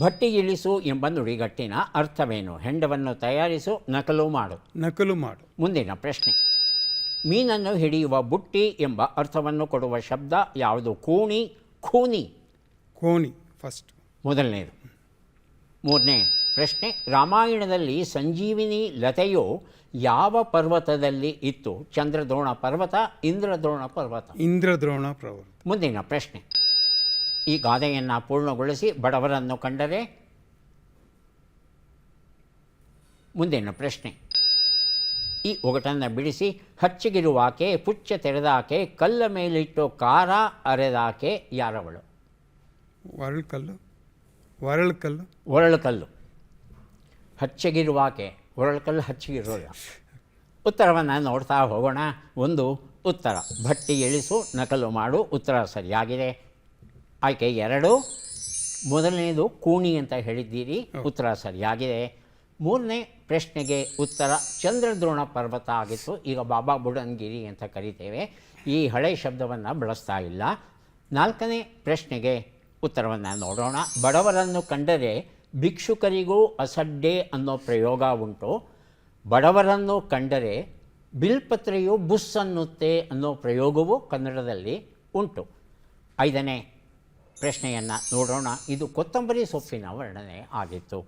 ಭಟ್ಟಿಗಿಳಿಸು ಎಂಬ ನುಡಿಗಟ್ಟಿನ ಅರ್ಥವೇನು? ಹೆಂಡವನ್ನು ತಯಾರಿಸು, ನಕಲು ಮಾಡು. ನಕಲು ಮಾಡು. ಮುಂದಿನ ಪ್ರಶ್ನೆ. ಮೀನನ್ನು ಹಿಡಿಯುವ ಬುಟ್ಟಿ ಎಂಬ ಅರ್ಥವನ್ನು ಕೊಡುವ ಶಬ್ದ ಯಾವುದು? ಕೂಣಿ, ಖೂನಿ. ಕೋಣಿ ಫಸ್ಟ್. ಮೊದಲನೇದು. ಮೂರನೇ ಪ್ರಶ್ನೆ. ರಾಮಾಯಣದಲ್ಲಿ ಸಂಜೀವಿನಿ ಲತೆಯು ಯಾವ ಪರ್ವತದಲ್ಲಿ ಇತ್ತು? ಚಂದ್ರದ್ರೋಣ ಪರ್ವತ, ಇಂದ್ರದ್ರೋಣ ಪರ್ವತ? ಇಂದ್ರದ್ರೋಣ ಪರ್ವತ. ಮುಂದಿನ ಪ್ರಶ್ನೆ. ಈ ಗಾದೆಯನ್ನು ಪೂರ್ಣಗೊಳಿಸಿ. ಬಡವರನ್ನು ಕಂಡರೆ. ಮುಂದಿನ ಪ್ರಶ್ನೆ. ಈ ಒಗಟನ್ನು ಬಿಡಿಸಿ. ಹಚ್ಚಿಗಿರುವಾಕೆ, ಪುಚ್ಚ ತೆರೆದಾಕೆ, ಕಲ್ಲ ಮೇಲಿಟ್ಟು ಖಾರ ಅರೆದಾಕೆ ಯಾರವಳು? ಒರಳ್ಕಲ್ಲು. ಒರಳ್ಕಲ್ಲು. ಒರಳುಕಲ್ಲು. ಹಚ್ಚಗಿರುವಾಕೆ, ಒರಳುಕಲ್ಲು ಹಚ್ಚಿಗಿರೋಲ್ಲ. ಉತ್ತರವನ್ನು ನೋಡ್ತಾ ಹೋಗೋಣ. ಒಂದು ಉತ್ತರ ಭಟ್ಟಿ ಇಳಿಸು, ನಕಲು ಮಾಡು. ಉತ್ತರ ಸರಿಯಾಗಿದೆ. ಆಯ್ಕೆ 2. ಮೊದಲನೇದು ಕೂಣಿ ಅಂತ ಹೇಳಿದ್ದೀರಿ. ಉತ್ತರ ಸರಿಯಾಗಿದೆ. ಮೂರನೇ ಪ್ರಶ್ನೆಗೆ ಉತ್ತರ ಚಂದ್ರದ್ರೋಣ ಪರ್ವತ ಆಗಿತ್ತು. ಈಗ ಬಾಬಾ ಬುಡನ್ಗಿರಿ ಅಂತ ಕರಿತೇವೆ. ಈ ಹಳೆ ಶಬ್ದವನ್ನು ಬಳಸ್ತಾ ಇಲ್ಲ. 4ನೇ ಪ್ರಶ್ನೆಗೆ ಉತ್ತರವನ್ನು ನೋಡೋಣ. ಬಡವರನ್ನು ಕಂಡರೆ ಭಿಕ್ಷುಕರಿಗೂ ಅಸಡ್ಡೆ ಅನ್ನೋ ಪ್ರಯೋಗ ಉಂಟು. ಬಡವರನ್ನು ಕಂಡರೆ ಬಿಲ್ಪತ್ರೆಯು ಬುಸ್ ಅನ್ನುತ್ತೆ ಅನ್ನೋ ಪ್ರಯೋಗವೂ ಕನ್ನಡದಲ್ಲಿ ಉಂಟು. 5ನೇ ಪ್ರಶ್ನೆಯನ್ನು ನೋಡೋಣ. ಇದು ಕೊತ್ತಂಬರಿ ಸೊಪ್ಪಿನ ವರ್ಣನೆ ಆಗಿತ್ತು.